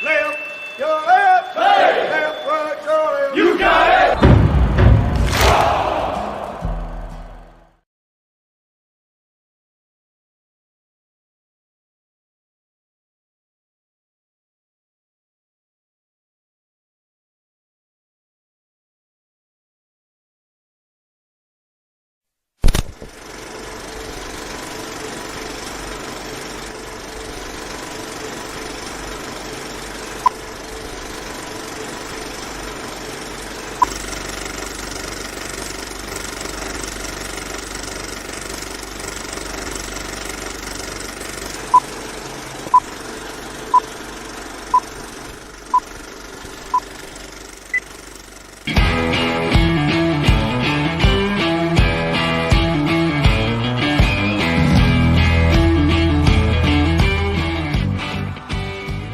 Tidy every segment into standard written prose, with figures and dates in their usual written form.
Left, your left, hey. Left, right, your left. You got it.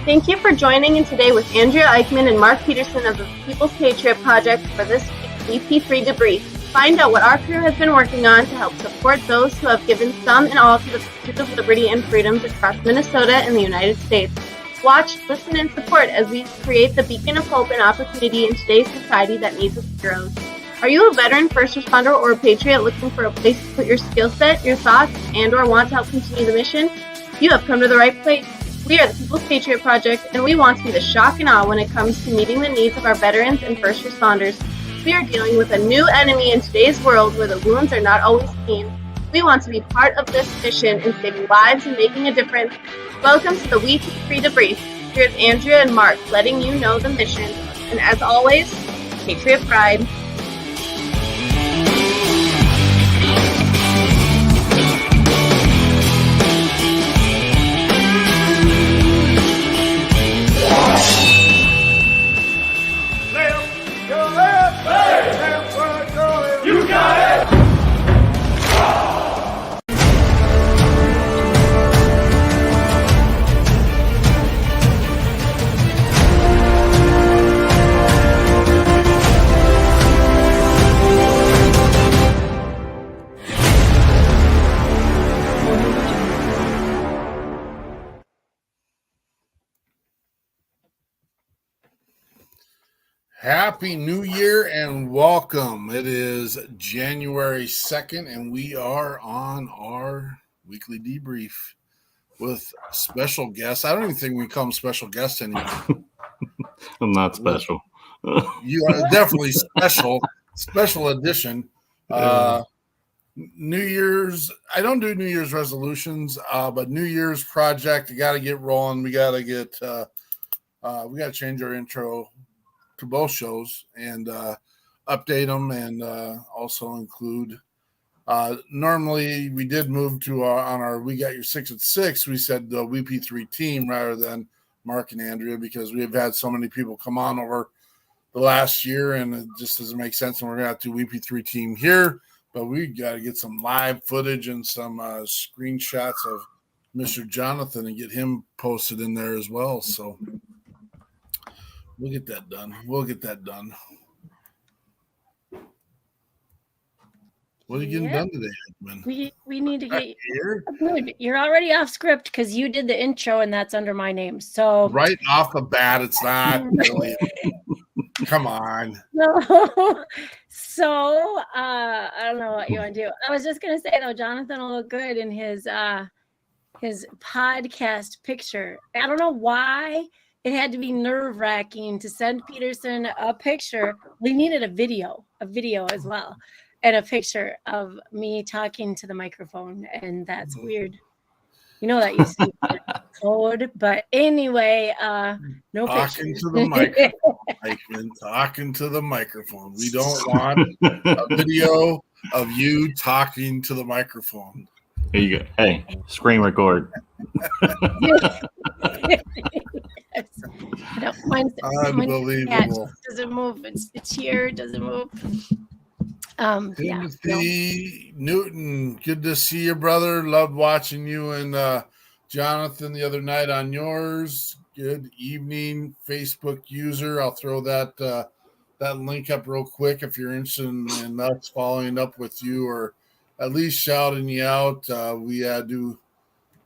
Thank you for joining in today with Andrea Eichmann and Mark Peterson of the People's Patriot Project for this week's WeP3 Debrief. Find out what our crew has been working on to help support those who have given some and all to the pursuit of liberty and freedoms across Minnesota and the United States. Watch, listen, and support as we create the beacon of hope and opportunity in today's society that needs its heroes. Are you a veteran, first responder, or a patriot looking for a place to put your skill set, your thoughts, and or want to help continue the mission? You have come to the right place. We are the People's Patriot Project, and we want to be the shock and awe when it comes to meeting the needs of our veterans and first responders. We are dealing with a new enemy in today's world where the wounds are not always seen. We want to be part of this mission in saving lives and making a difference. Welcome to the WeP3 Debrief. Here's Andrea and Mark letting you know the mission. And as always, Patriot Pride. Happy New Year and welcome. It is January 2nd and we are on our weekly debrief with special guests. I don't even think we call them special guests anymore. I'm not special. You are definitely special edition. New Year's, I don't do New Year's resolutions, but New Year's project, you got to get rolling. We got to change our intro to both shows and update them and also include normally we did move to on our We Got Your 6 at 6, we said the WeP3 Team rather than Mark and Andrea because we've had so many people come on over the last year and it just doesn't make sense, and we're gonna have to do WeP3 Team here, but we got to get some live footage and some screenshots of Mr. Jonathan and get him posted in there as well. So we'll get that done. What are you getting done today, man? We need to get good. You're already off script because you did the intro and that's under my name. So right off the bat, it's not really. Come on. No. So I don't know what you want to do. I was just gonna say though, Jonathan will look good in his podcast picture. I don't know why. It had to be nerve-wracking to send Peterson a picture. We needed a video as well, and a picture of me talking to the microphone, and that's weird. You know that you see code, but anyway, no talking pictures. To the microphone. Talking to the microphone. We don't want a video of you talking to the microphone. Here you go. Hey, screen record. Unbelievable. Doesn't move. It's here. Doesn't move. Timothy Newton, good to see you, brother. Loved watching you and Jonathan the other night on yours. Good evening, Facebook user. I'll throw that link up real quick if you're interested in us following up with you or at least shouting you out. We do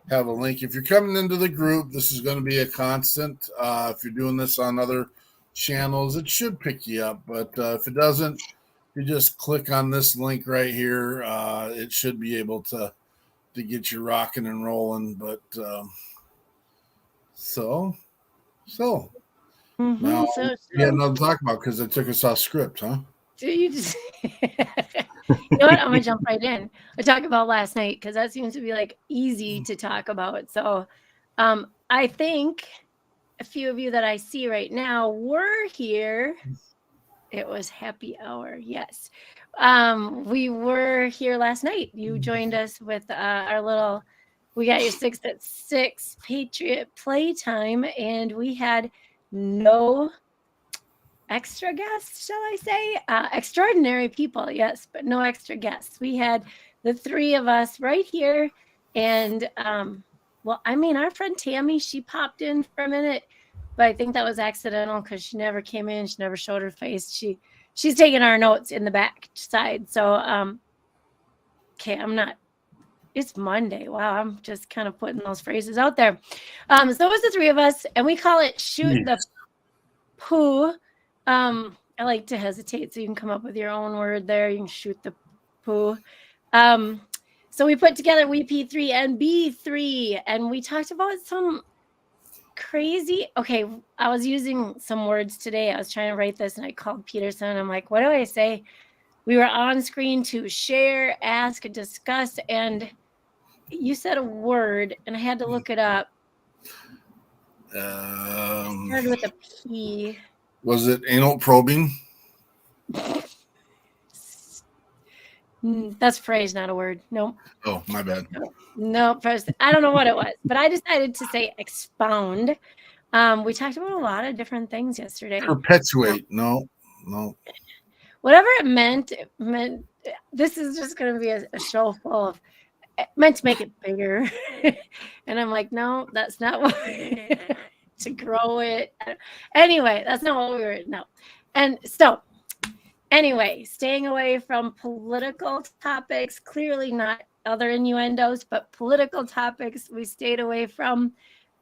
have a link. If you're coming into the group, this is going to be a constant. If you're doing this on other channels, it should pick you up. But if it doesn't, you just click on this link right here. It should be able to get you rocking and rolling. But so now we had nothing to talk about because it took us off script, huh? Do you just you know what? I'm gonna jump right in. I talked about last night because that seems to be like easy to talk about. So I think a few of you that I see right now were here. It was happy hour, yes. We were here last night. You joined us with our little We Got Your 6 at 6 Patriot playtime, and we had no extra guests, shall I say? Extraordinary people, yes, but no extra guests. We had the three of us right here. And, well, I mean, our friend Tammy, she popped in for a minute, but I think that was accidental because she never came in. She never showed her face. She's taking our notes in the back side. So, okay, it's Monday. Wow, I'm just kind of putting those phrases out there. So it was the three of us, and we call it Shoot the Poo. I like to hesitate, so you can come up with your own word there. You can shoot the poo. So we put together WeP3 and B3, and we talked about some crazy. Okay, I was using some words today. I was trying to write this, and I called Peterson. I'm like, what do I say? We were on screen to share, ask, discuss, and you said a word, and I had to look it up. It started with a P. Was it anal probing? That's a phrase, not a word. Nope. Oh, my bad. No, I don't know what it was, but I decided to say expound. We talked about a lot of different things yesterday. Perpetuate. No. Whatever it meant. This is just going to be a show full of. It meant to make it bigger, and I'm like, no, that's not what. To grow it. Anyway, that's not what we were. No. And so, anyway, staying away from political topics, clearly not other innuendos, but political topics we stayed away from.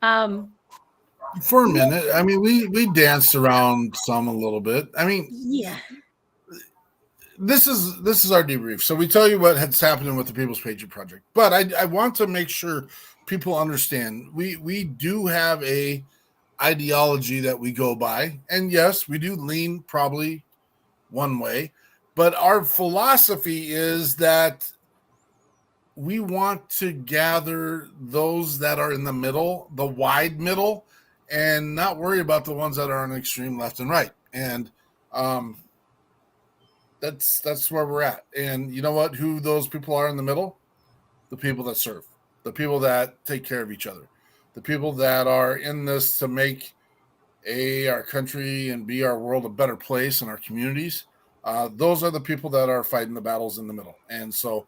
For a minute. I mean, we danced around some a little bit. I mean, yeah. This is our debrief. So we tell you what has happened with the People's Patriot Project. But I want to make sure people understand we do have a ideology that we go by, and yes, we do lean probably one way, but our philosophy is that we want to gather those that are in the middle, the wide middle, and not worry about the ones that are on extreme left and right. And that's where we're at. And you know what? Who those people are in the middle? The people that serve, the people that take care of each other, the people that are in this to make our country and be our world a better place and our communities. Those are the people that are fighting the battles in the middle. And so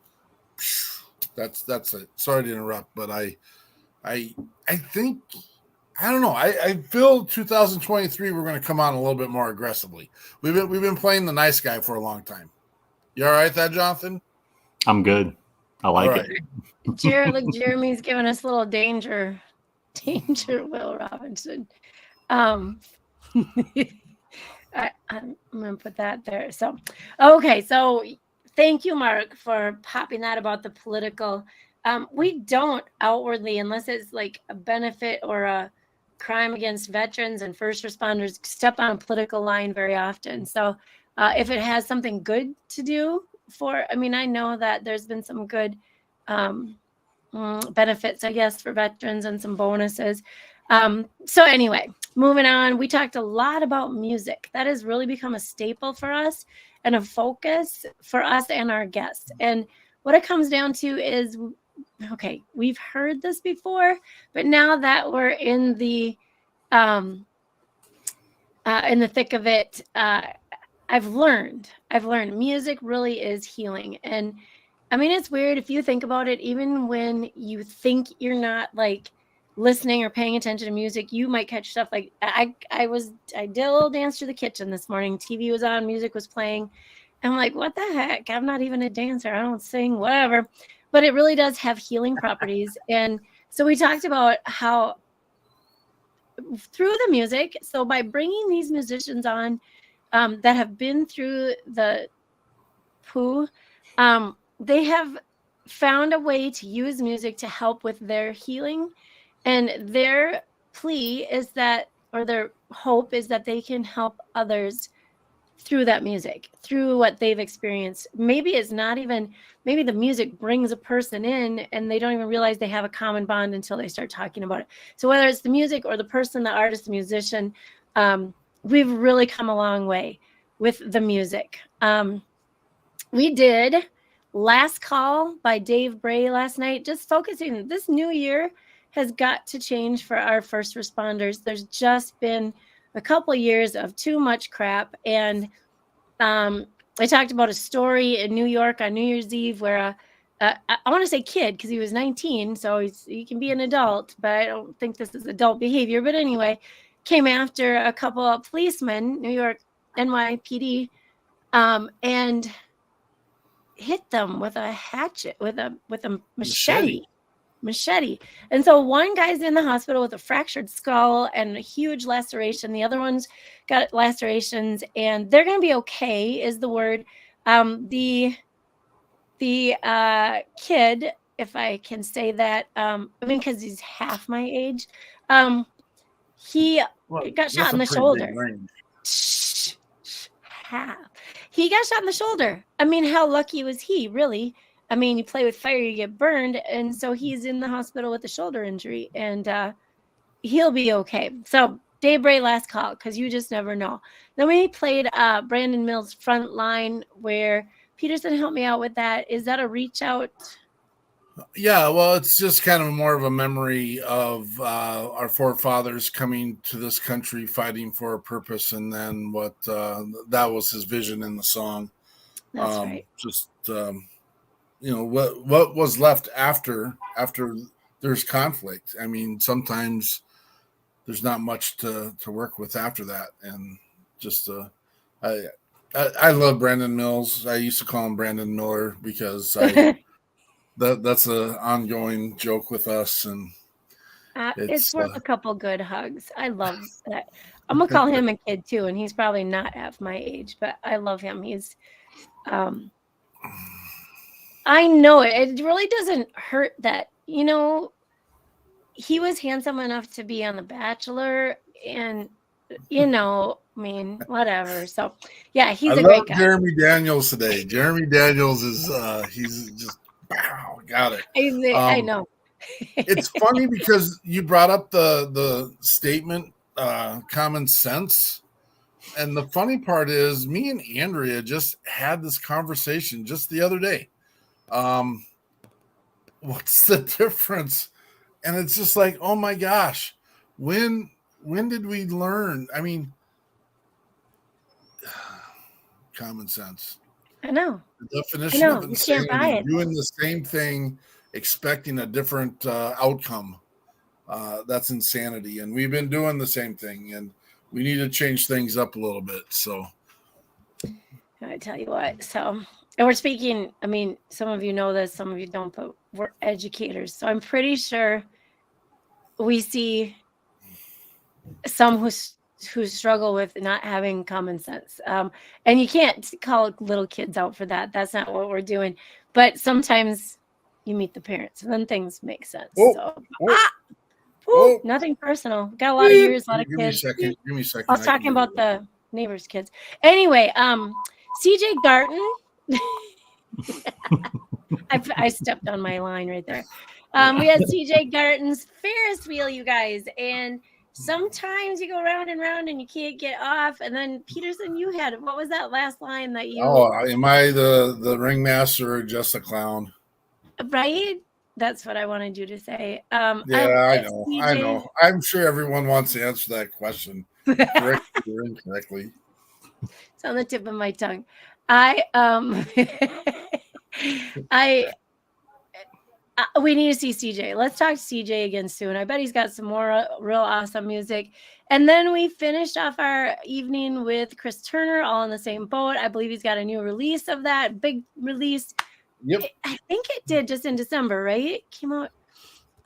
that's it. Sorry to interrupt, but I think, I don't know. I feel 2023 we're going to come on a little bit more aggressively. We've been playing the nice guy for a long time. You all right, that Jonathan? I'm good. I like it. Jeremy's giving us a little danger, Will Robinson. I'm gonna put that there. So, okay. So, thank you, Mark, for popping that about the political. We don't outwardly, unless it's like a benefit or a crime against veterans and first responders, step on a political line very often. So, if it has something good to do I know that there's been some good benefits, I guess, for veterans and some bonuses. So anyway, moving on, we talked a lot about music. That has really become a staple for us and a focus for us and our guests. And what it comes down to is, okay, we've heard this before, but now that we're in the thick of it, I've learned music really is healing. And I mean, it's weird if you think about it, even when you think you're not like listening or paying attention to music, you might catch stuff like I did a little dance through the kitchen this morning. TV was on, music was playing. And I'm like, what the heck? I'm not even a dancer. I don't sing, whatever. But it really does have healing properties. And So we talked about how through the music, so by bringing these musicians on that have been through the poo, they have found a way to use music to help with their healing. And their plea is that, or their hope is that they can help others through that music, through what they've experienced. Maybe it's not even, maybe the music brings a person in and they don't even realize they have a common bond until they start talking about it. So whether it's the music or the person, the artist, the musician, we've really come a long way with the music. We did Last Call by Dave Bray last night, just focusing, this new year has got to change for our first responders. There's just been a couple of years of too much crap. And I talked about a story in New York on New Year's Eve where I want to say kid because he was 19, so he can be an adult, but I don't think this is adult behavior. But anyway, came after a couple of policemen, New York NYPD, and hit them with a hatchet, with a machete. And so one guy's in the hospital with a fractured skull and a huge laceration. The other one's got lacerations, and they're going to be okay, is the word. The kid, if I can say that, I mean, because he's half my age, he got shot in the shoulder. Half. He got shot in the shoulder. I mean, how lucky was he, really? I mean, you play with fire, you get burned. And so he's in the hospital with a shoulder injury, and he'll be okay. So Dave Bray, Last Call, because you just never know. Then we played Brandon Mills' Front Line, where Peterson helped me out with that. Is that a reach out? Yeah, well, it's just kind of more of a memory of our forefathers coming to this country, fighting for a purpose, and then what that was his vision in the song. That's right. Just what was left after there's conflict. I mean, sometimes there's not much to work with after that, and just I love Brandon Mills. I used to call him Brandon Miller because that's an ongoing joke with us, and it's worth a couple good hugs. I love that. I'm gonna call him a kid too, and he's probably not half my age, but I love him. He's I know it really doesn't hurt that, he was handsome enough to be on The Bachelor, and I mean, whatever. So yeah, he's a great guy. Jeremy Daniels today. Jeremy Daniels is he's just wow, got it. I know. It's funny because you brought up the statement common sense. And the funny part is me and Andrea just had this conversation just the other day. What's the difference? And it's just like, oh my gosh, when did we learn? I mean, common sense. I know. The definition of insanity, doing the same thing, expecting a different outcome. That's insanity. And we've been doing the same thing, and we need to change things up a little bit. So I tell you what. So, and we're speaking, I mean, some of you know this, some of you don't, but we're educators. So I'm pretty sure we see some who struggle with not having common sense. And you can't call little kids out for that. That's not what we're doing. But sometimes you meet the parents and then things make sense. Nothing personal. Got a lot of years, a lot of kids. Give me a second. I was talking about the neighbors' kids. Anyway, CJ Garton. I stepped on my line right there. We had CJ Garton's Ferris wheel, you guys, and sometimes you go round and round and you can't get off. And then Peterson, you had, what was that last line that you? Oh, am I the ringmaster or just a clown? Right. That's what I wanted you to say. I know. I'm sure everyone wants to answer that question correctly or incorrectly. It's on the tip of my tongue. We need to see CJ. Let's talk to CJ again soon. I bet he's got some more real awesome music. And then we finished off our evening with Chris Turner, all in the same boat. I believe he's got a new release of that, big release. Yep. I think it did just in December, right? It came out.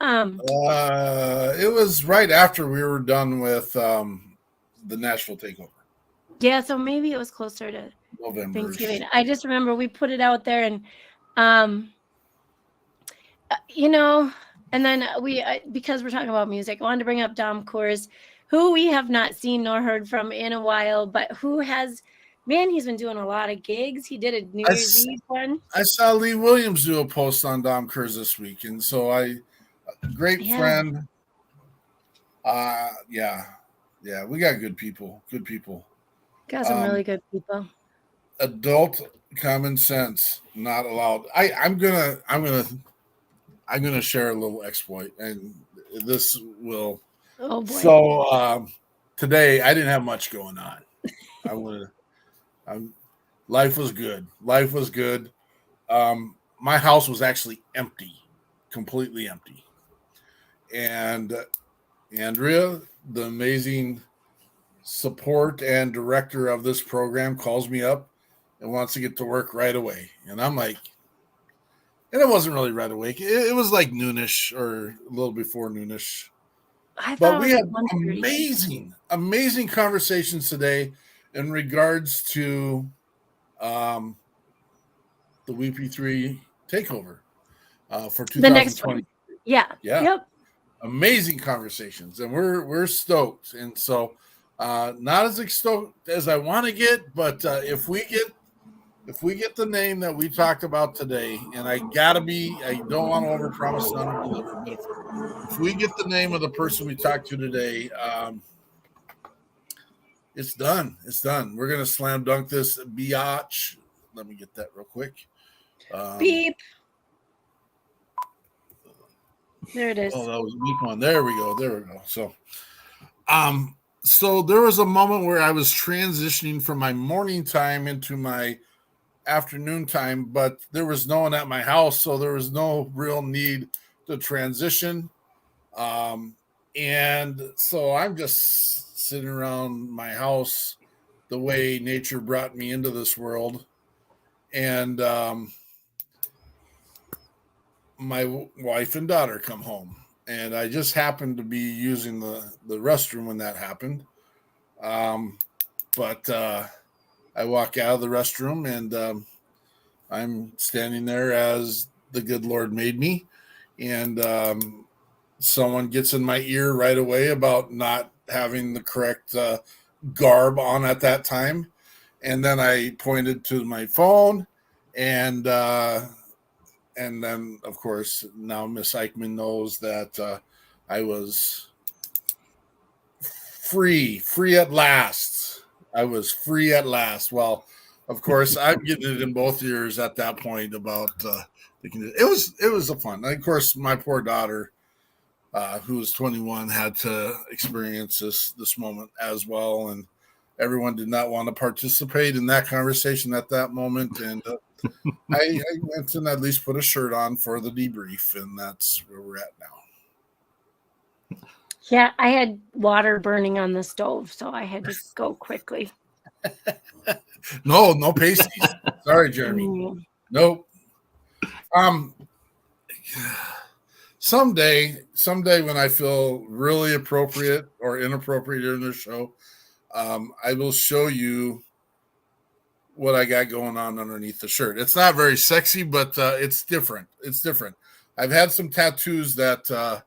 It was right after we were done with the Nashville takeover. Yeah, so maybe it was closer to November. Thanksgiving. I just remember we put it out there, and and then we because we're talking about music, I wanted to bring up Dom Coors, who we have not seen nor heard from in a while, but who has, man, he's been doing a lot of gigs. He did a New Year's Eve one. I saw Lee Williams do a post on Dom Coors this week, and so great friend. Yeah, we got good people. Good people. Got some really good people. Adult common sense not allowed. I'm gonna share a little exploit, and this will. Oh boy! So today I didn't have much going on. Life was good. Life was good. My house was actually empty, completely empty, and Andrea, the amazing support and director of this program, calls me up and wants to get to work right away. And I'm like, and it wasn't really right away. It was like noonish or a little before noonish. But we had amazing conversations today in regards to the WeP3 takeover for 2020. The next one. Yeah. Yep. Amazing conversations, and we're stoked. And so not as stoked as I want to get, but if we get the name that we talked about today, and I don't want to overpromise and underdeliver, but if we get the name of the person we talked to today, it's done. It's done. We're gonna slam dunk this biatch. Let me get that real quick. Beep. There it is. Oh, that was a weak one. There we go. So there was a moment where I was transitioning from my morning time into my afternoon time, but there was no one at my house, so there was no real need to transition. And so I'm just sitting around my house the way nature brought me into this world. And my wife and daughter come home, and I just happened to be using the restroom when that happened. But I walk out of the restroom, and I'm standing there as the good Lord made me. And someone gets in my ear right away about not having the correct garb on at that time. And then I pointed to my phone, and then, of course, now Miss Eichmann knows that I was free at last. I was free at last. Well, of course, I'm getting it in both ears at that point about it was a fun. And of course, my poor daughter, who was 21, had to experience this moment as well, and everyone did not want to participate in that conversation at that moment. And I went and at least put a shirt on for the debrief, and that's where we're at now. Yeah, I had water burning on the stove, so I had to go quickly. No pasties. Sorry, Jeremy. Nope. Someday when I feel really appropriate or inappropriate in the show, I will show you what I got going on underneath the shirt. It's not very sexy, but it's different. It's different. I've had some tattoos that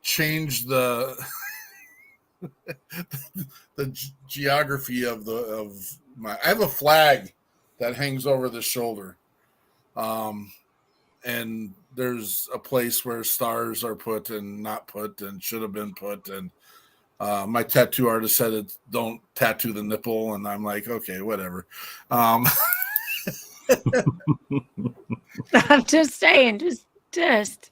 change the geography of my. I have a flag that hangs over the shoulder, and there's a place where stars are put and not put and should have been put, and my tattoo artist said don't tattoo the nipple, and I'm like, okay, whatever. I'm just saying, just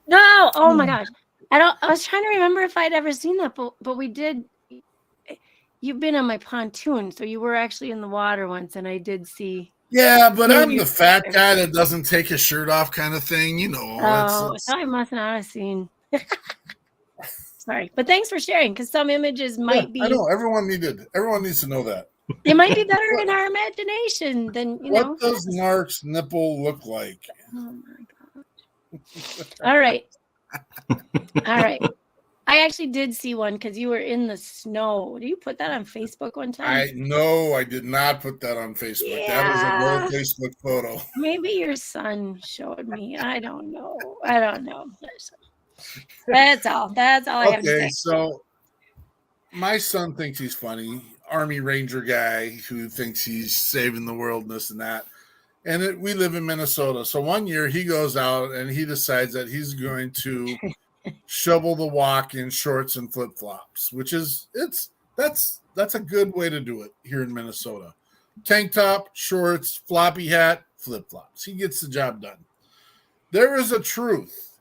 no. Oh my gosh, I was trying to remember if I'd ever seen that, but we did. You've been on my pontoon, so you were actually in the water once, and I did see. Yeah, but I'm the fat guy that doesn't take his shirt off, kind of thing, you know. Oh, so I must not have seen. Sorry, but thanks for sharing, because some images might be. I know everyone needs to know that. They might be better in our imagination than What does Nark's nipple look like? Oh my gosh! All right, All right. I actually did see one because you were in the snow. Did you put that on Facebook one time? I did not put that on Facebook. That is an old Facebook photo. Maybe your son showed me. I don't know. That's all. That's all I have to Okay, say. so my son thinks he's funny, Army Ranger guy who thinks he's saving the world and this and that. And we live in Minnesota. So one year he goes out and he decides that he's going to shovel the walk in shorts and flip flops, which is that's a good way to do it here in Minnesota. Tank top, shorts, floppy hat, flip flops. He gets the job done. There is a truth.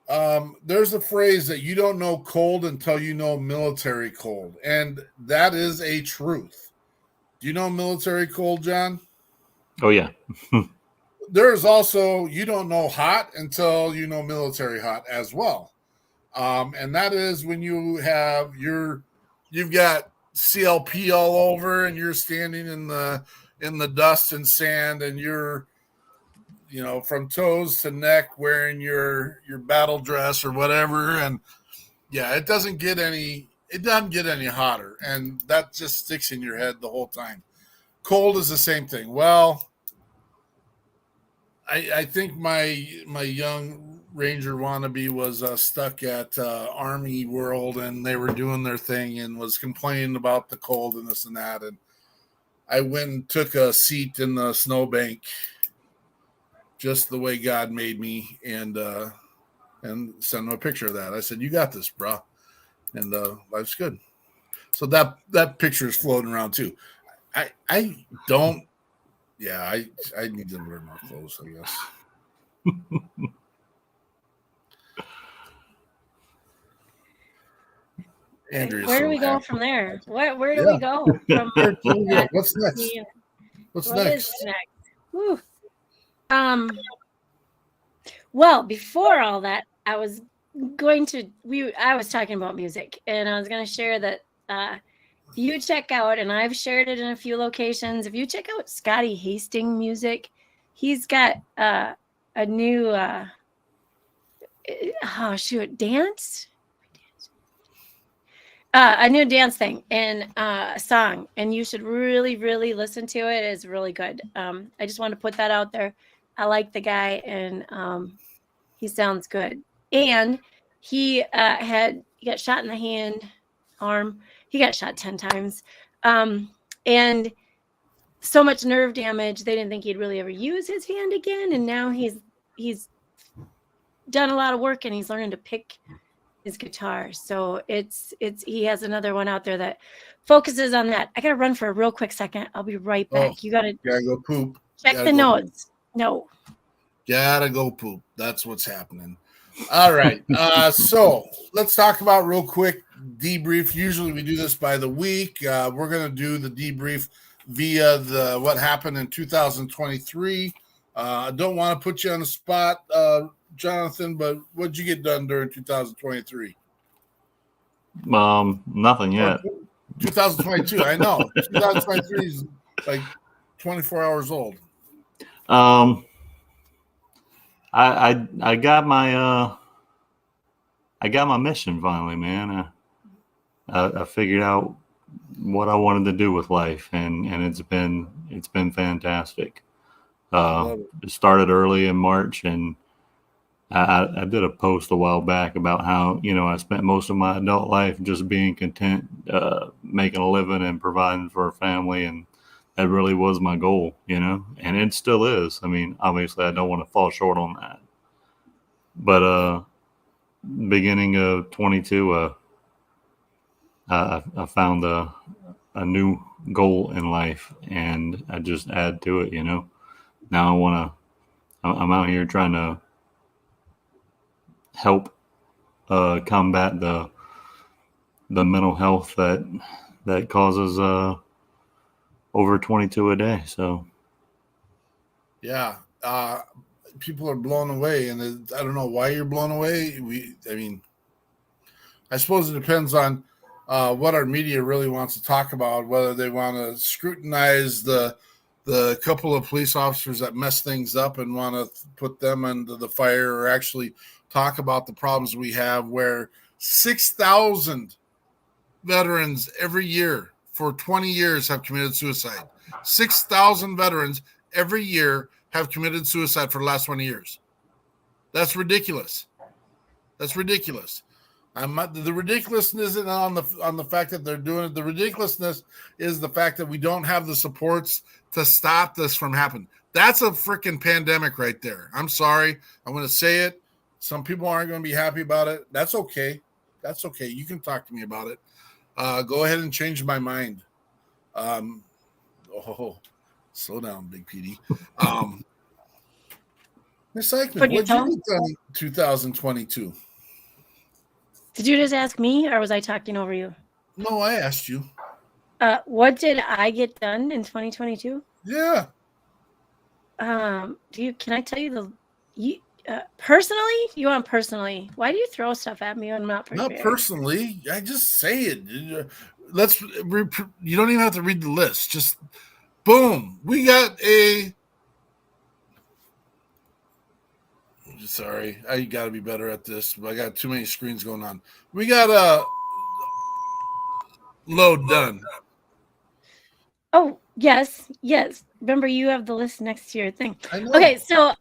There's a phrase that you don't know cold until you know military cold, and that is a truth. Do you know military cold, John? Oh yeah. There's also you don't know hot until you know military hot as well, and that is when you've got CLP all over and you're standing in the dust and sand and you're from toes to neck wearing your battle dress or whatever, and yeah, it doesn't get any hotter, and that just sticks in your head the whole time. Cold is the same thing. Well, I think my young Ranger wannabe was stuck at Army World, and they were doing their thing and was complaining about the cold and this and that. And I went and took a seat in the snowbank, just the way God made me, and sent him a picture of that. I said, "You got this, bro," and life's good. So that picture is floating around too. I don't. Yeah, I need to wear more clothes, I guess. Andrea's Where do so we go happy. from there? Where do we go from What's next? What's next? Whew. Well, before all that, I was talking about music, and I was going to share that if you check out, and I've shared it in a few locations, if you check out Scotty Hastings music, he's got a new dance. A new dance thing and a song, and you should really, really listen to it. It's really good. I just want to put that out there. I like the guy, and he sounds good. And he got shot in the arm. He got shot 10 times, and so much nerve damage. They didn't think he'd really ever use his hand again, and now he's done a lot of work, and he's learning to pick his guitar. So he has another one out there that focuses on that. I gotta run for a real quick second. I'll be right back. You gotta go poop. Check the notes. No. Gotta go poop. That's what's happening. All right. So let's talk about real quick debrief. Usually we do this by the week. We're gonna do the debrief via what happened in 2023. I don't want to put you on the spot, Jonathan, but what'd you get done during 2023? Nothing yet. 2022, I know. 2023 is like 24 hours old. I got my mission finally, man. I figured out what I wanted to do with life, and it's been fantastic. It started early in March, and I did a post a while back about how, I spent most of my adult life just being content, making a living and providing for a family. And that really was my goal, and it still is. I mean, obviously I don't want to fall short on that, but, beginning of 22, I found a new goal in life, and I just add to it, Now I'm out here trying to help combat the mental health that causes over 22 a day. So yeah, people are blown away, and I don't know why you're blown away. I suppose it depends on what our media really wants to talk about, whether they want to scrutinize the the couple of police officers that mess things up and want to put them under the fire, or actually talk about the problems we have, where 6,000 veterans every year for 20 years have committed suicide. 6,000 veterans every year have committed suicide for the last 20 years. That's ridiculous. That's ridiculous. The ridiculousness isn't on the fact that they're doing it. The ridiculousness is the fact that we don't have the supports to stop this from happening. That's a freaking pandemic right there. I'm sorry. I'm going to say it. Some people aren't going to be happy about it. That's okay. That's okay. You can talk to me about it. Go ahead and change my mind. Slow down, Big PD. Miss Eichmann, what did you get done in 2022? Did you just ask me, or was I talking over you? No, I asked you. What did I get done in 2022? Yeah. Can I tell you personally? You want personally? Why do you throw stuff at me when I'm not prepared? Not personally. I just say it. You don't even have to read the list. Just boom. We got a. Sorry, I got to be better at this. But I got too many screens going on. We got a load done. Oh, yes. Remember, you have the list next to your thing. I know. Okay, so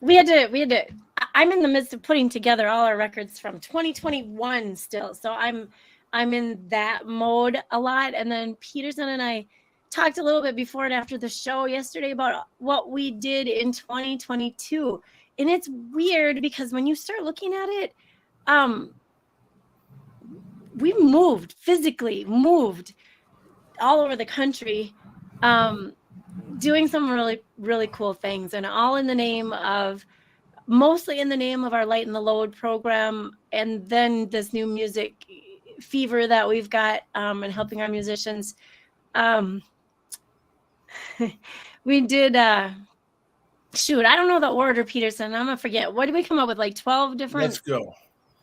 we had to. I'm in the midst of putting together all our records from 2021 still, so I'm in that mode a lot. And then Peterson and I talked a little bit before and after the show yesterday about what we did in 2022, and it's weird because when you start looking at it, we physically moved all over the country, doing some really, really cool things, and all mostly in the name of our Lighten the Load program, and then this new music fever that we've got, and helping our musicians. We did, I don't know the order, Peterson. I'm gonna forget. What did we come up with? Like 12 different. Let's go.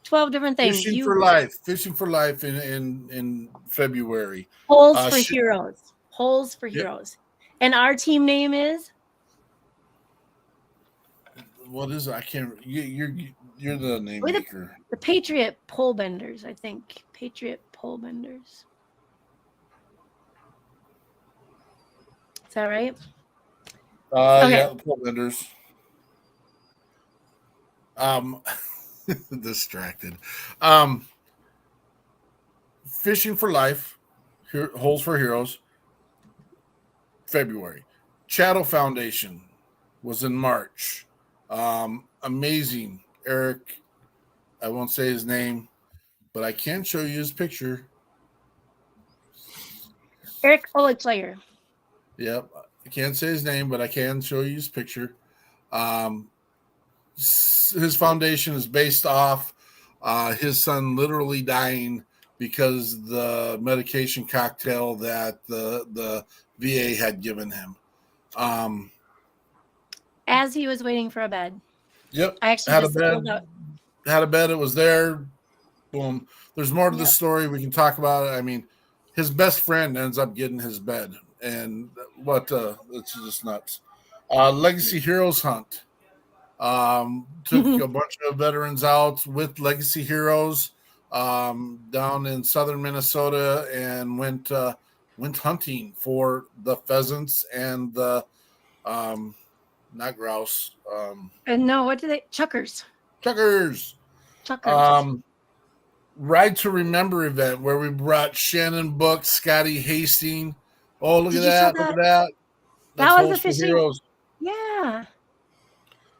12 different things. Fishing for life in February. Holes for Heroes. Holes for Heroes. And our team name is? What is it? I can't. You're the name maker. The Patriot Pole Benders, I think. Patriot Pole Benders. Is that right? Okay. Yeah, the pole benders. Distracted. Fishing for Life, Holes for Heroes, February. Chattel Foundation was in March. Amazing. Eric, I won't say his name, but I can show you his picture. Eric Olichler. Yep. I can't say his name, but I can show you his picture. His foundation is based off his son literally dying because the medication cocktail that the VA had given him. As he was waiting for a bed. Yep. I actually had a bed. It was there. Boom. There's more to the story. We can talk about it. I mean, his best friend ends up getting his bed. And it's just nuts. Legacy Heroes Hunt. Took a bunch of veterans out with Legacy Heroes down in southern Minnesota and went hunting for the pheasants and the not grouse. And no, what do they? Chuckers. Ride to Remember event where we brought Shannon Book, Scotty Hastings. Oh, look at that! Look at that! That was a fishing. Heroes. Yeah,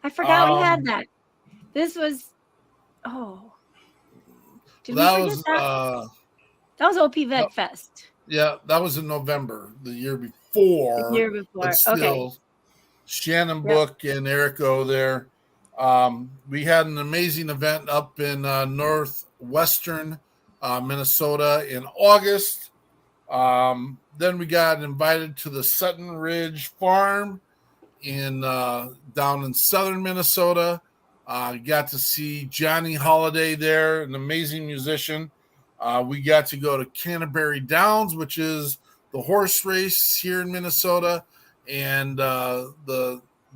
I forgot we had that. This was. Oh. Did that we forget that? That was OP Vet Fest. Yeah, that was in November the year before. But still, okay. Shannon Book and Eric O there. We had an amazing event up in northwestern Minnesota in August. Then we got invited to the Sutton Ridge Farm down in southern Minnesota. Got to see Johnny Holiday there, an amazing musician. We got to go to Canterbury Downs, which is the horse race here in Minnesota, and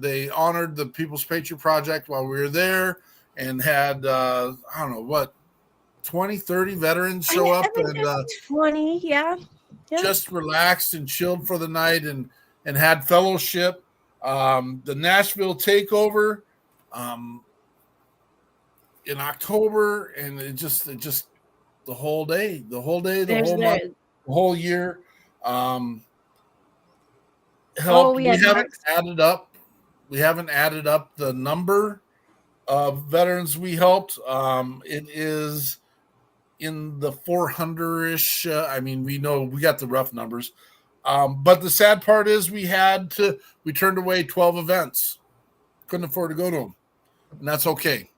they honored the People's Patriot Project while we were there, and had I don't know what 20, 30 veterans show up and 20, yeah. just relaxed and chilled for the night and had fellowship. The Nashville takeover in October, and it just the whole day, the whole month, the whole year. Helped. We haven't added up. We haven't added up the number of veterans we helped. It is in the 400-ish. I mean, we know we got the rough numbers. But the sad part is we turned away 12 events. Couldn't afford to go to them. And that's okay.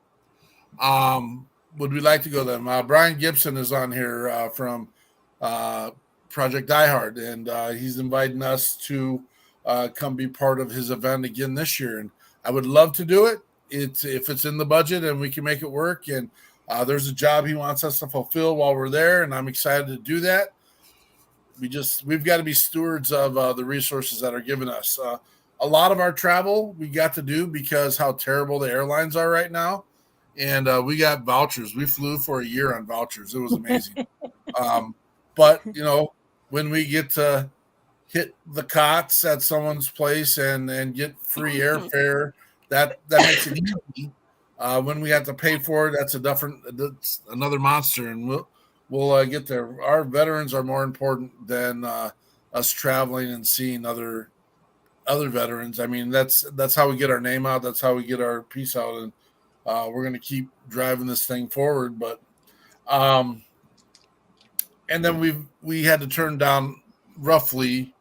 Would we like to go to them? Brian Gibson is on here from Project Die Hard, and he's inviting us to come be part of his event again this year. And I would love to do it. If it's in the budget and we can make it work. And there's a job he wants us to fulfill while we're there, and I'm excited to do that. We've got to be stewards of the resources that are given us. A lot of our travel we got to do because how terrible the airlines are right now. And we got vouchers. We flew for a year on vouchers. It was amazing. But, when we get to hit the cots at someone's place and get free airfare, that makes it easy. When we have to pay for it, that's another monster, and we'll get there. Our veterans are more important than us traveling and seeing other veterans. I mean, that's how we get our name out. That's how we get our piece out, and we're going to keep driving this thing forward. But and then we had to turn down roughly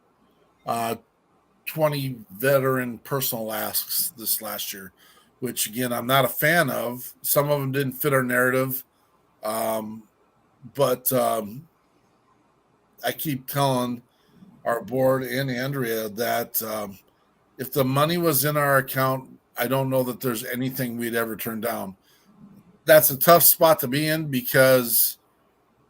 20 veteran personal asks this last year, which again I'm not a fan of. Some of them didn't fit our narrative, but I keep telling our board and Andrea that if the money was in our account, I don't know that there's anything we'd ever turn down. That's a tough spot to be in because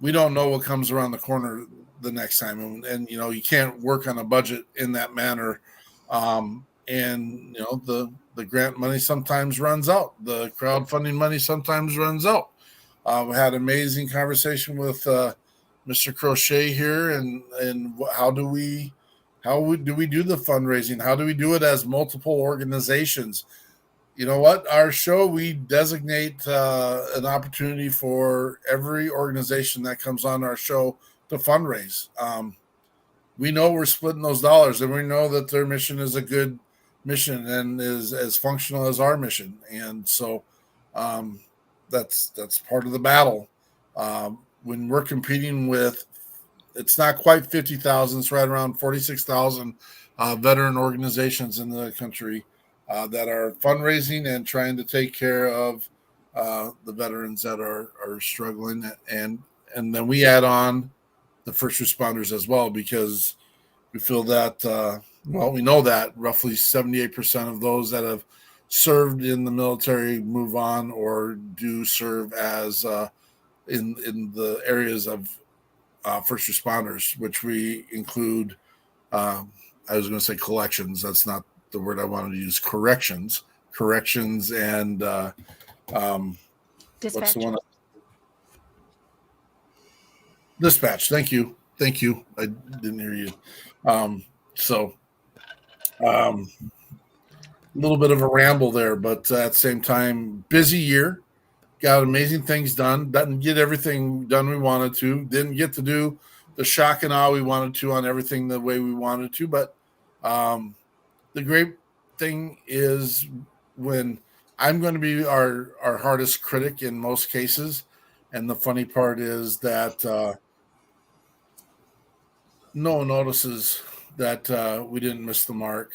we don't know what comes around the corner the next time, and you can't work on a budget in that manner. And the grant money sometimes runs out. The crowdfunding money sometimes runs out. We had an amazing conversation with Mr. Crochet here, and how do we do the fundraising? How do we do it as multiple organizations? You know what? Our show, we designate an opportunity for every organization that comes on our show to fundraise. We know we're splitting those dollars, and we know that their mission is a good mission and is as functional as our mission. And so that's part of the battle. When we're competing with, it's not quite 50,000, it's right around 46,000 veteran organizations in the country that are fundraising and trying to take care of the veterans that are struggling. And then we add on the first responders as well, because we feel that, we know that roughly 78% of those that have served in the military move on or do serve as in the areas of first responders, which we include, I was going to say collections. That's not the word I wanted to use. Corrections, and Dispatch. What's the one? Dispatch. Thank you. I didn't hear you. A little bit of a ramble there, but at the same time, busy year. Got amazing things done. Didn't get everything done we wanted to. Didn't get to do the shock and awe we wanted to on everything the way we wanted to. But the great thing is when I'm going to be our hardest critic in most cases. And the funny part is that no one notices that we didn't miss the mark,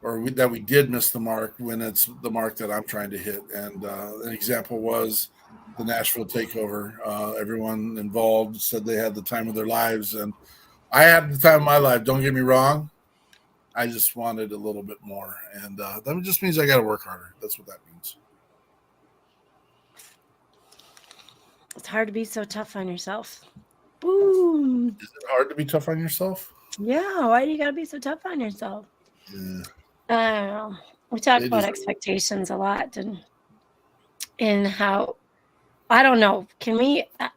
or that we did miss the mark when it's the mark that I'm trying to hit. And an example was the Nashville takeover. Everyone involved said they had the time of their lives, and I had the time of my life. Don't get me wrong. I just wanted a little bit more, and that just means I got to work harder. That's what that means. It's hard to be so tough on yourself. Boom. Is it hard to be tough on yourself? Yeah. Why do you got to be so tough on yourself? I don't know. We talk They about deserve it. expectations a lot and how, I don't know.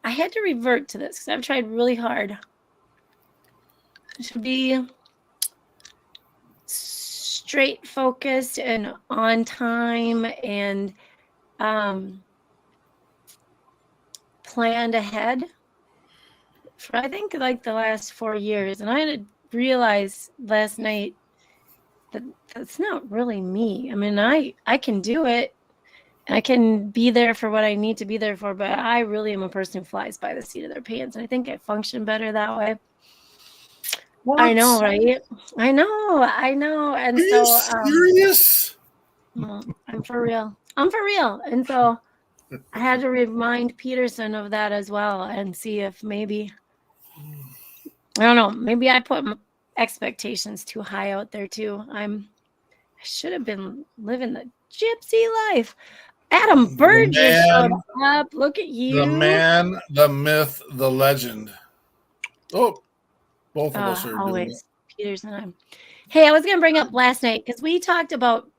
I had to revert to this because I've tried really hard to be straight focused and on time and planned ahead for, I think, like the last 4 years. And I had to realize last night that that's not really me. I mean, I can do it. I can be there for what I need to be there for, but I really am a person who flies by the seat of their pants. And I think I function better that way. What? I know, right? I know. And Are you serious? I'm for real. And so I had to remind Peterson of that as well and see if maybe, I don't know, maybe I put expectations too high out there too. I should have been living the gypsy life. Adam Bird just showed up. Look at you. The man, the myth, the legend. Oh, both of us are doing it. Peterson. Hey, I was going to bring up last night because we talked about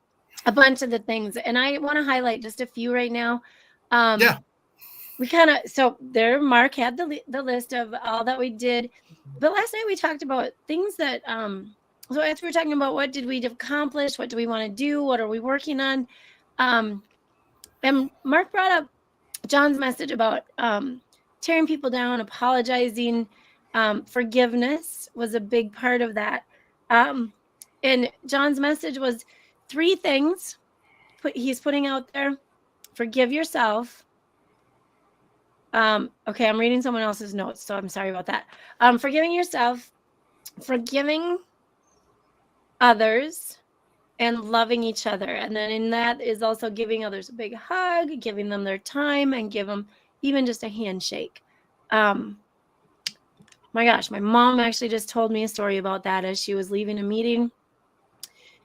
a bunch of the things, and I want to highlight just a few right now. Yeah. We kind of, so there, Mark had the list of all that we did, but last night we talked about things that, so as we were talking about what did we accomplish, what do we want to do, what are we working on, and Mark brought up John's message about tearing people down, apologizing, forgiveness was a big part of that. And John's message was 3 things he's putting out there. Forgive yourself. Okay, I'm reading someone else's notes, so I'm sorry about that. Forgiving yourself, forgiving others, and loving each other. And then in that is also giving others a big hug, giving them their time, and give them even just a handshake. My gosh, my mom actually just told me a story about that as she was leaving a meeting,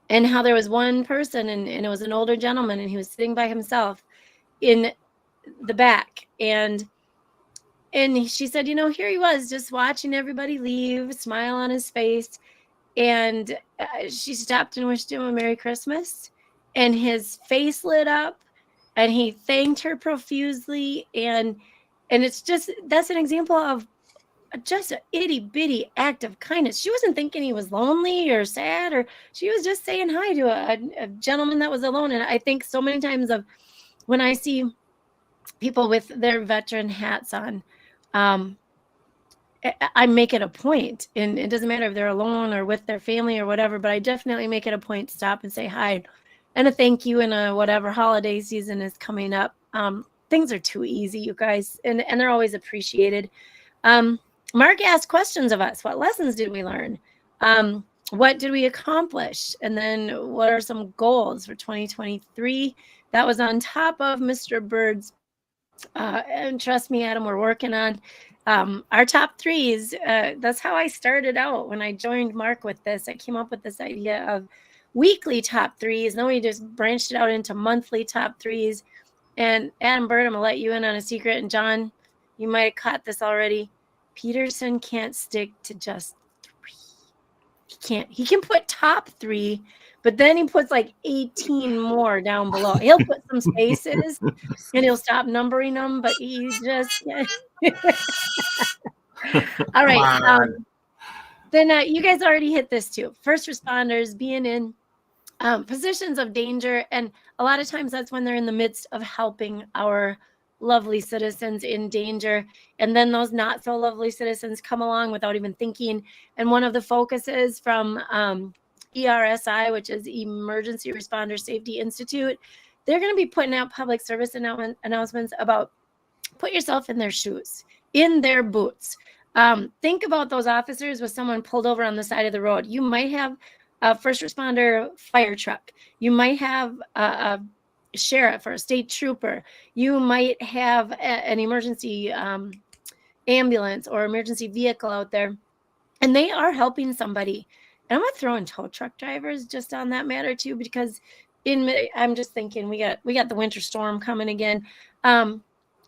and how there was one person, and it was an older gentleman, and he was sitting by himself in the back. And she said, here he was just watching everybody leave, smile on his face. And she stopped and wished him a Merry Christmas, and his face lit up, and he thanked her profusely. And it's just, that's an example of just an itty bitty act of kindness. She wasn't thinking he was lonely or sad, or she was just saying hi to a gentleman that was alone. And I think so many times of when I see people with their veteran hats on, I make it a point, and it doesn't matter if they're alone or with their family or whatever, but I definitely make it a point to stop and say hi and a thank you, and a whatever holiday season is coming up. Things are too easy, you guys, and they're always appreciated. Mark asked questions of us. What lessons did we learn? What did we accomplish? And then what are some goals for 2023? That was on top of Mr. Bird's. And trust me, Adam, we're working on our top 3s. That's how I started out when I joined Mark with this. I came up with this idea of weekly top 3s. Then we just branched it out into monthly top 3s. And Adam Bird, I'm going to let you in on a secret. And John, you might have caught this already. Peterson can't stick to just 3. He can't. He can put top 3, but then he puts like 18 more down below. He'll put some spaces and he'll stop numbering them, but he just all right. Then you guys already hit this too. First responders being in positions of danger, and a lot of times that's when they're in the midst of helping our lovely citizens in danger, and then those not so lovely citizens come along without even thinking. And one of the focuses from ERSI, which is Emergency Responder Safety Institute, they're going to be putting out public service announcements about put yourself in their shoes, in their boots. Think about those officers with someone pulled over on the side of the road. You might have a first responder fire truck. You might have a sheriff or a state trooper. You might have an emergency ambulance or emergency vehicle out there, and they are helping somebody. And I'm going to throw in tow truck drivers just on that matter too, because I'm just thinking we got the winter storm coming again.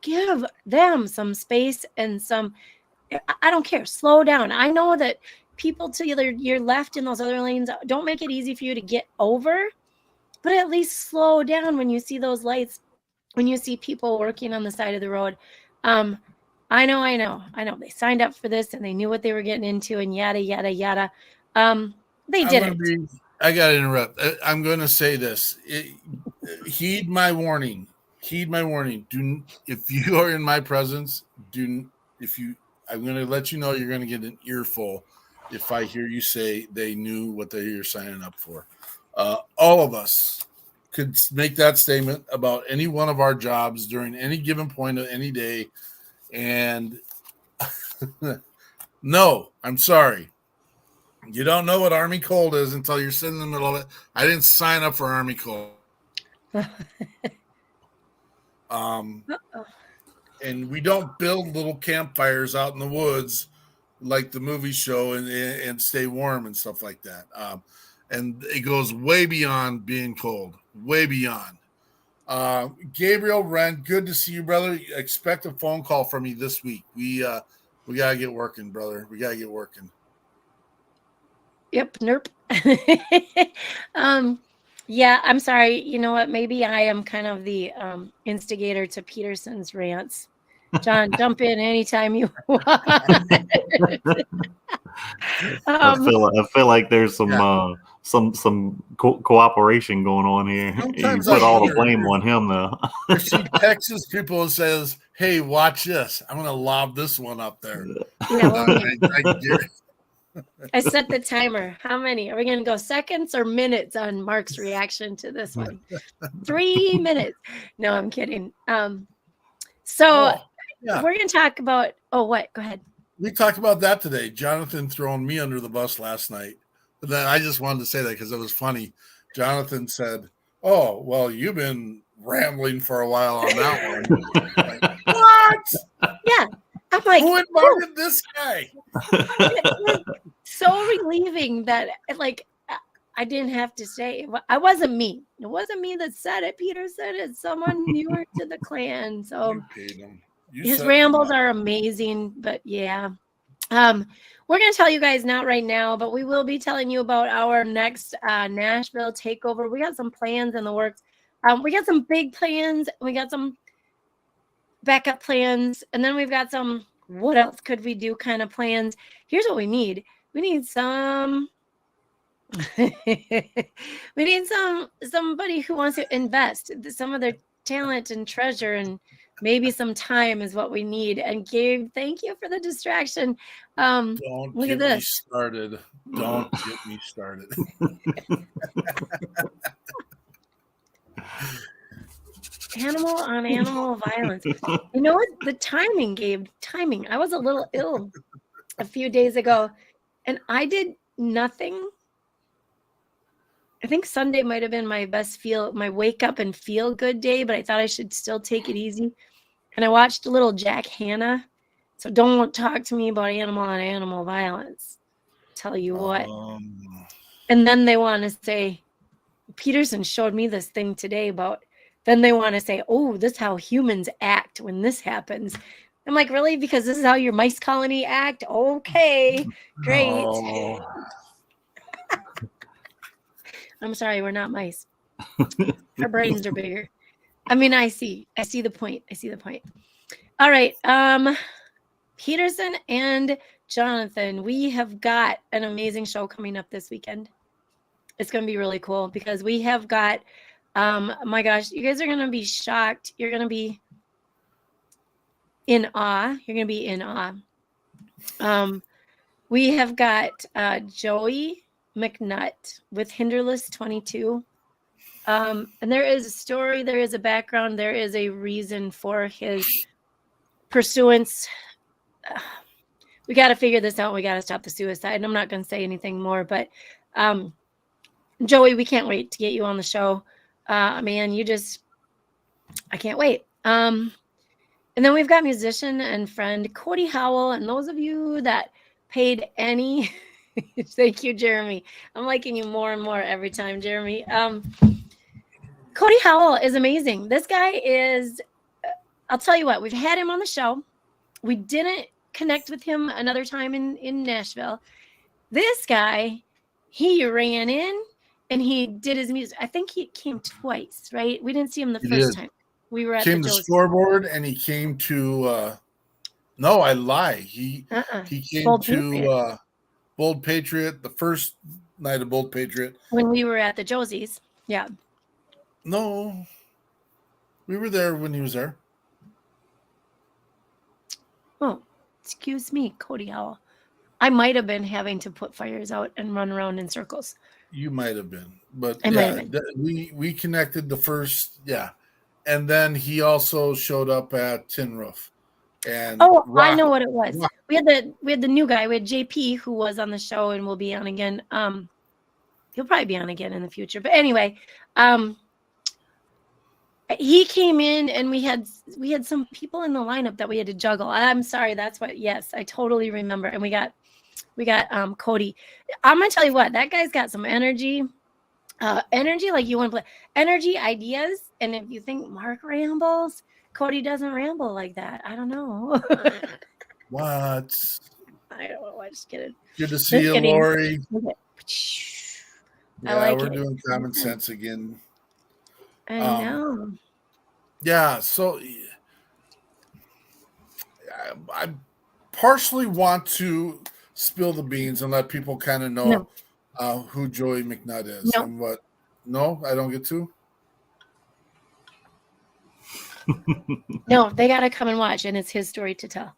Give them some space and some, I don't care, slow down. I know that people to your left in those other lanes. Don't make it easy for you to get over, but at least slow down when you see those lights, when you see people working on the side of the road. I know. They signed up for this and they knew what they were getting into and yada, yada, yada. They didn't. I got to interrupt. I'm going to say this. Heed my warning. Heed my warning. If you are in my presence, I'm going to let you know you're going to get an earful if I hear you say they knew what you're signing up for. All of us could make that statement about any one of our jobs during any given point of any day. And no, I'm sorry. You don't know what Army Cold is until you're sitting in the middle of it. I didn't sign up for Army Cold. And we don't build little campfires out in the woods like the movie show and stay warm and stuff like that. And it goes way beyond being cold, way beyond. Gabriel Wren, good to see you, brother. Expect a phone call from me this week. We got to get working, brother. We got to get working. Yep. Nope. Yeah, I'm sorry. You know what? Maybe I am kind of the instigator to Peterson's rants. John, jump in anytime you want. I feel like there's some cooperation going on here. Sometimes you put all the blame on him, though. If she texts people and says, "Hey, watch this," I'm going to lob this one up there. I set the timer. How many? Are we going to go seconds or minutes on Mark's reaction to this one? 3 minutes. No, I'm kidding. We're going to talk about, what? Go ahead. We talked about that today. Jonathan throwing me under the bus last night. But then I just wanted to say that because it was funny. Jonathan said, "Oh, well, you've been rambling for a while on that one." Like, what? Yeah. I'm like, who invited this guy? It's so relieving that, like, I didn't have to say it. I wasn't me. It wasn't me that said it. Peter said it. Someone newer to the clan. So you paid him. His rambles are amazing. But yeah, we're going to tell you guys not right now, but we will be telling you about our next Nashville takeover. We got some plans in the works. We got some big plans. We got some backup plans, and then we've got some what else could we do kind of plans. Here's what we need. We need somebody who wants to invest some of their talent and treasure, and maybe some time is what we need. And Gabe, thank you for the distraction. Don't look get at this. Me started. Don't get me started. Animal on animal violence. You know what? The timing, Gabe. Timing. I was a little ill a few days ago, and I did nothing. I think Sunday might have been my wake up and feel good day, but I thought I should still take it easy. And I watched a little Jack Hanna. So don't talk to me about animal on animal violence. Tell you what. And then they want to say, Peterson showed me this thing today about. Then they want to say, "Oh, this is how humans act when this happens." I'm like, really? Because this is how your mice colony act? Okay, great. Oh. I'm sorry, we're not mice. Our brains are bigger. I mean, I see the point. All right. Peterson and Jonathan, we have got an amazing show coming up this weekend. It's going to be really cool because we have got, my gosh, you guys are going to be shocked. You're going to be in awe. We have got Joey McNutt with Hinderless 22. And there is a story, there is a background, there is a reason for his pursuance. We got to figure this out. We got to stop the suicide. And I'm not going to say anything more, but Joey, we can't wait to get you on the show. Man, I can't wait. And then we've got musician and friend Cody Howell. And those of you that paid any, thank you, Jeremy. I'm liking you more and more every time, Jeremy. Cody Howell is amazing. This guy is, I'll tell you what, we've had him on the show. We didn't connect with him another time in Nashville. This guy, he ran in and he did his music. I think he came twice, right? We didn't see him the first time. We were at came the to Scoreboard, and he came to no, I lie. He came Bold to Patriot. Bold Patriot, the first night of Bold Patriot. When we were at the Josie's. Yeah. No. We were there when he was there. Oh, excuse me, Cody Howell. I might have been having to put fires out and run around in circles. You might have been, but I might have been. we connected the first, and then he also showed up at Tin Roof. And I know what it was. We had the new guy. We had JP, who was on the show and will be on again. He'll probably be on again in the future. But anyway, he came in and we had some people in the lineup that we had to juggle. I'm sorry, that's what. Yes, I totally remember. And we got Cody. I'm gonna tell you what, that guy's got some energy. Energy like you want to play. Energy, ideas. And if you think Mark rambles, Cody doesn't ramble like that. I don't know. What? I don't know. I'm just kidding. Good to see you, Lori. We're doing common sense again. I know. Yeah, so I partially want to spill the beans and let people kind of know who Joey McNutt is and what. No, I don't get to. No, they got to come and watch, and it's his story to tell.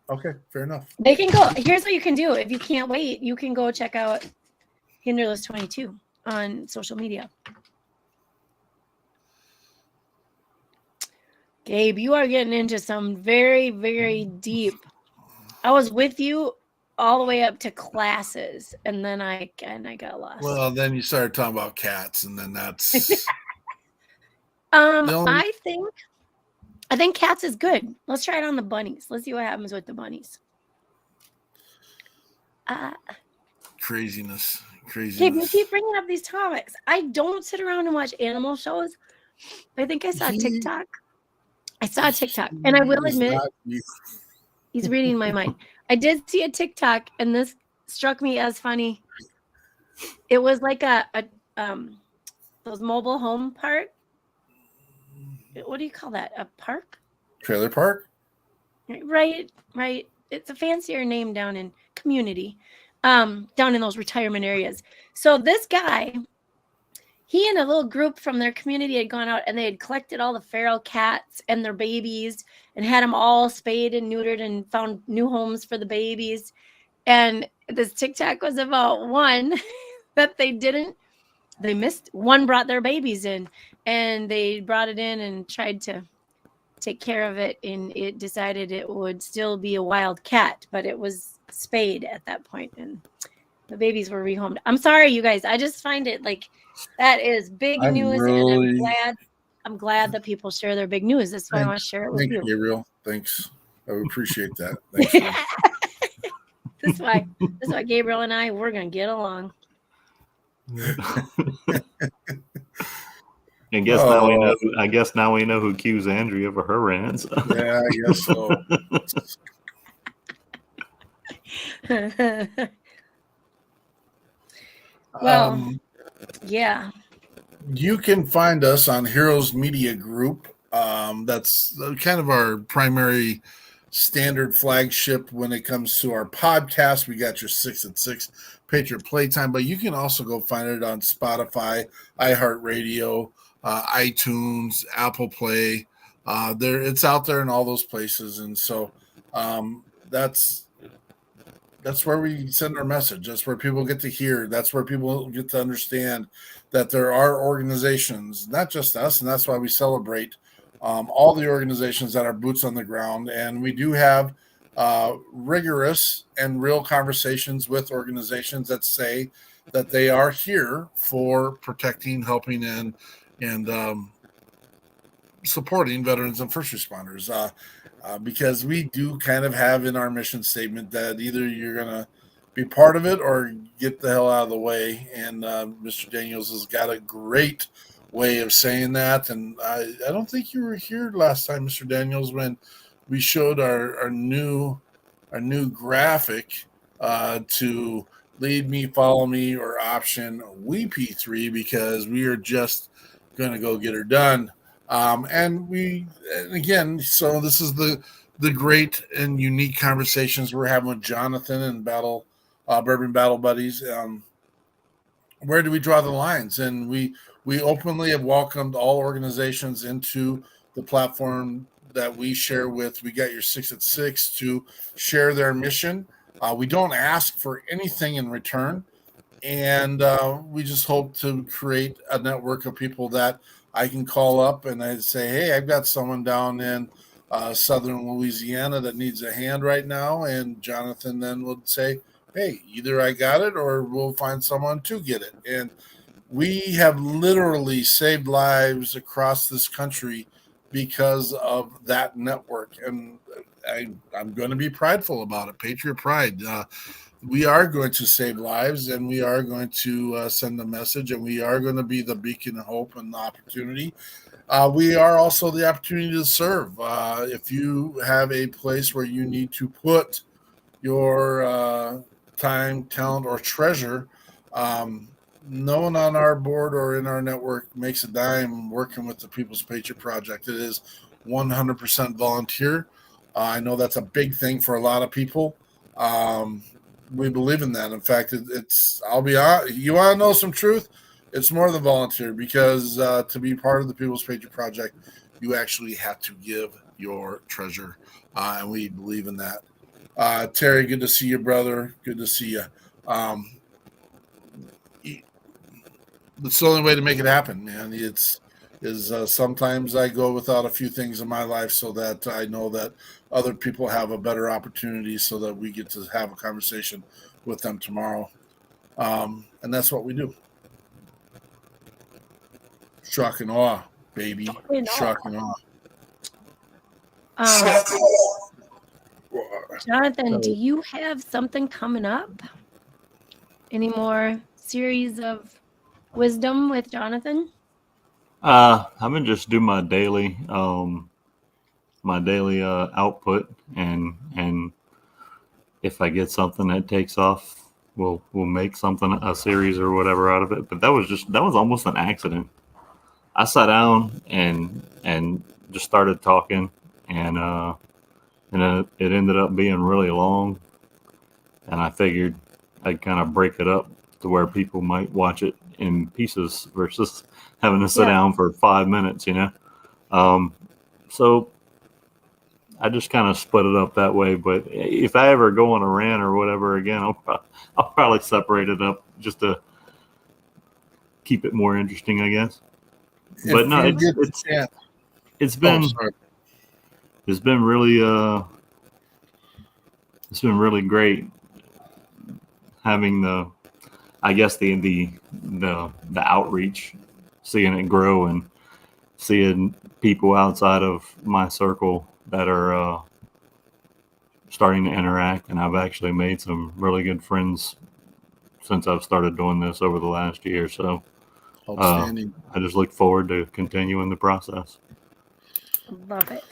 Okay, fair enough. They can go. Here's what you can do. If you can't wait, you can go check out Hinderless 22 on social media. Gabe, you are getting into some very, very deep. I was with you all the way up to classes, and then I got lost. Well, then you started talking about cats, and then that's. I think cats is good. Let's try it on the bunnies. Let's see what happens with the bunnies. Craziness. Gabe, you keep bringing up these topics. I don't sit around and watch animal shows. I think I saw TikTok. And I will admit, he's reading my mind. I did see a TikTok, and this struck me as funny. It was like those mobile home park. What do you call that? A park? Trailer park? Right. It's a fancier name down in community, down in those retirement areas. So this guy, he and a little group from their community had gone out and they had collected all the feral cats and their babies and had them all spayed and neutered and found new homes for the babies. And this TikTok was about one that they missed. One brought their babies in and they brought it in and tried to take care of it. And it decided it would still be a wild cat, but it was spayed at that point. And the babies were rehomed. I'm sorry, you guys. I just find it like that is big news. And I'm glad that people share their big news. That's why I want to share it with you. Thanks, Gabriel. Thanks. I would appreciate that. Thanks. This is why Gabriel and we're gonna get along. I guess now we know who cues Andrea for her rants. Yeah, I guess so. Well, yeah. You can find us on Heroes Media Group. That's kind of our primary standard flagship when it comes to our podcast. We got your 6 at 6 Patriot Playtime, but you can also go find it on Spotify, iHeartRadio, iTunes, Apple Play. It's out there in all those places, and so that's where we send our message. That's where people get to hear. That's where people get to understand that there are organizations, not just us, and that's why we celebrate all the organizations that are boots on the ground. And we do have rigorous and real conversations with organizations that say that they are here for protecting, helping, and supporting veterans and first responders. Because we do kind of have in our mission statement that either you're going to be part of it or get the hell out of the way. And Mr. Daniels has got a great way of saying that. And I don't think you were here last time, Mr. Daniels, when we showed our new graphic to lead me, follow me, or option WeP3 because we are just going to go get her done. And again, so this is the great and unique conversations we're having with Jonathan and Bourbon Battle Buddies. Where do we draw the lines? And we openly have welcomed all organizations into the platform that we share with. We got your 6 at 6 to share their mission. We don't ask for anything in return. And we just hope to create a network of people that I can call up and I'd say, hey, I've got someone down in southern Louisiana that needs a hand right now. And Jonathan then would say, hey, either I got it or we'll find someone to get it. And we have literally saved lives across this country because of that network. And I'm going to be prideful about it. Patriot pride. We are going to save lives, and we are going to send a message, and we are going to be the beacon of hope and the opportunity. We are also the opportunity to serve. If you have a place where you need to put your time, talent, or treasure, no one on our board or in our network makes a dime working with the People's Patriot Project. It is 100% volunteer. I know that's a big thing for a lot of people. We believe in that. In fact, I'll be honest, you want to know some truth? It's more than volunteer because to be part of the People's Patriot Project, you actually have to give your treasure. And we believe in that. Terry, good to see you, brother. Good to see you. It's the only way to make it happen, man. Sometimes I go without a few things in my life so that I know that other people have a better opportunity so that we get to have a conversation with them tomorrow. And that's what we do. Shock and awe, baby. Shock and awe. Jonathan, do you have something coming up? Any more series of wisdom with Jonathan? I'm gonna just do my daily output, and if I get something that takes off, we'll make something, a series or whatever out of it. But that was almost an accident. I sat down and just started talking, and it ended up being really long, and I figured I'd kind of break it up to where people might watch it in pieces versus having to sit down for 5 minutes, So I just kind of split it up that way. But if I ever go on a rant or whatever again, I'll probably separate it up just to keep it more interesting, I guess. But no, it's been really great having the outreach, seeing it grow and seeing people outside of my circle that are starting to interact. And I've actually made some really good friends since I've started doing this over the last year. So outstanding. I just look forward to continuing the process. Love it.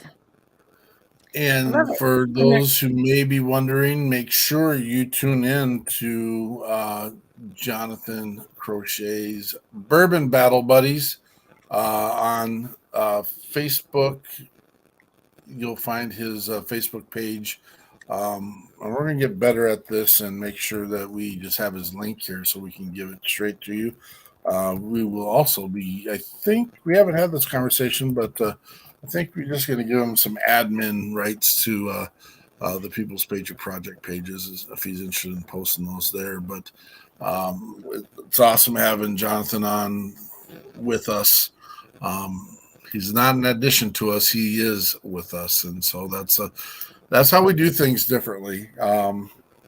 And for those who may be wondering, make sure you tune in to Jonathan Crochet's Bourbon Battle Buddies on Facebook. You'll find his Facebook page. And we're going to get better at this and make sure that we just have his link here so we can give it straight to you. We will also be, I think we haven't had this conversation, but I think we're just going to give him some admin rights to the People's Patriot Project pages if he's interested in posting those there. But it's awesome having Jonathan on with us. He's not an addition to us; he is with us, and so that's how we do things differently.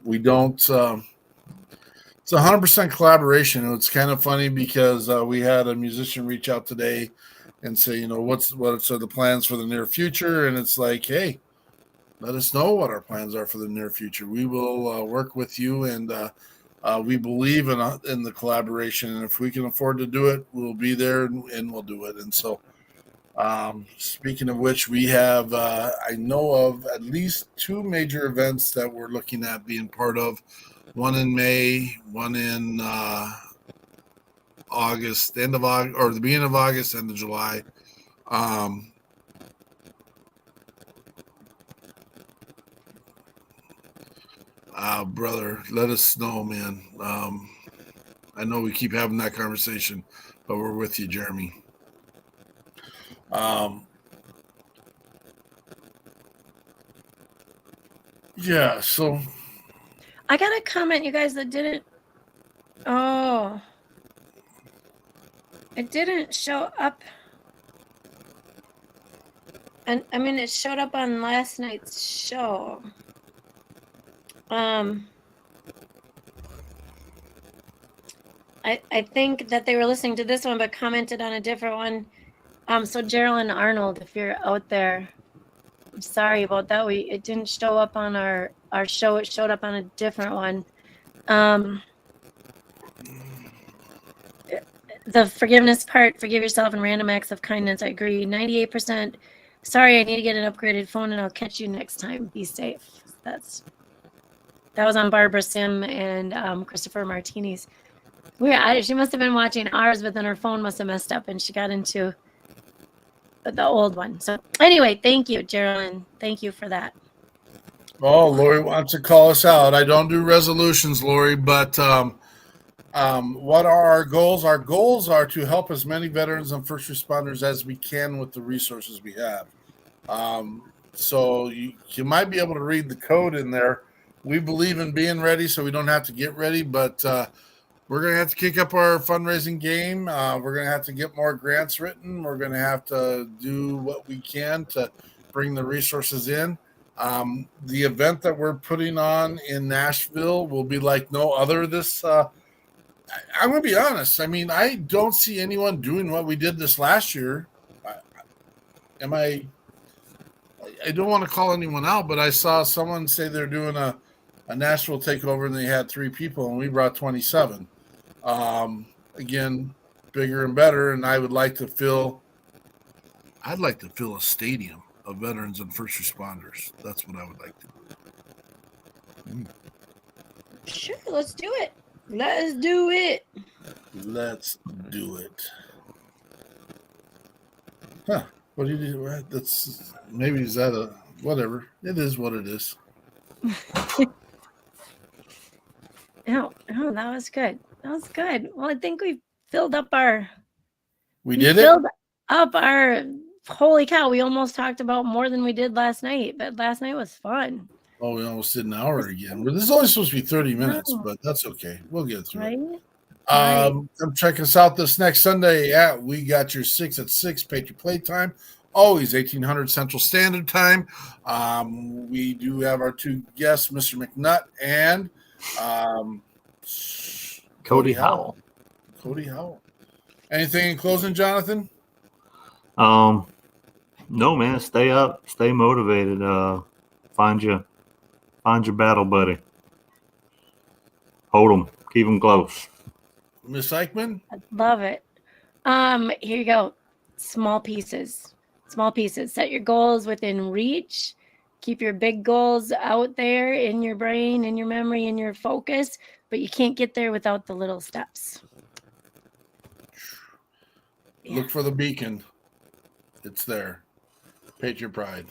We don't. It's 100% collaboration. It's kind of funny because we had a musician reach out today and say, what are the plans for the near future? And it's like, hey, let us know what our plans are for the near future. We will work with you, and we believe in the collaboration. And if we can afford to do it, we'll be there and we'll do it. And so, speaking of which, we have, I know of at least 2 major events that we're looking at being part of one in May, one in August, end of August, or the beginning of August, end of July. Brother, let us know, man. I know we keep having that conversation, but we're with you, Jeremy. Yeah, so I got a comment, you guys, that didn't. Oh, it didn't show up. And I mean, it showed up on last night's show. I think that they were listening to this one, but commented on a different one. So Geraldine Arnold, if you're out there, I'm sorry about that. It didn't show up on our show. It showed up on a different one. The forgiveness part, forgive yourself and random acts of kindness. I agree. 98%. Sorry, I need to get an upgraded phone and I'll catch you next time. Be safe. That was on Barbara Sim and Christopher Martini's. She must have been watching ours, but then her phone must have messed up and she got into the old one. So anyway, thank you, Geraldine. Thank you for that. Oh, Lori wants to call us out. I don't do resolutions, Lori, but what are our goals? Our goals are to help as many veterans and first responders as we can with the resources we have. So you might be able to read the code in there. We believe in being ready, so we don't have to get ready, but we're going to have to kick up our fundraising game. We're going to have to get more grants written. We're going to have to do what we can to bring the resources in. The event that we're putting on in Nashville will be like no other this I'm going to be honest. I mean, I don't see anyone doing what we did this last year. I don't want to call anyone out, but I saw someone say they're doing a Nashville takeover and they had 3 people and we brought 27. Again, bigger and better. And I'd like to fill a stadium of veterans and first responders. That's what I would like to do. Sure, let's do it. Let's do it. Let's do it. Huh. What do you do? That's maybe is that a whatever. It is what it is. Oh, that was good. That was good. Well, I think we filled up our. Filled up our. Holy cow! We almost talked about more than we did last night, but last night was fun. Oh, we almost did an hour again. Well, this is only supposed to be 30 minutes, but that's okay. We'll get through it. Come check us out this next Sunday at We Got Your 6 at 6 Patriot Playtime. Always 1800 Central Standard Time. We do have our 2 guests, Mr. McNutt and Cody Howell. Cody Howell. Anything in closing, Jonathan? No, man. Stay up. Stay motivated. Find your battle buddy. Hold them. Keep them close. Miss Eichmann? I love it. Here you go. Small pieces. Set your goals within reach. Keep your big goals out there in your brain, in your memory, in your focus, but you can't get there without the little steps. Look for the beacon. It's there. Patriot Pride.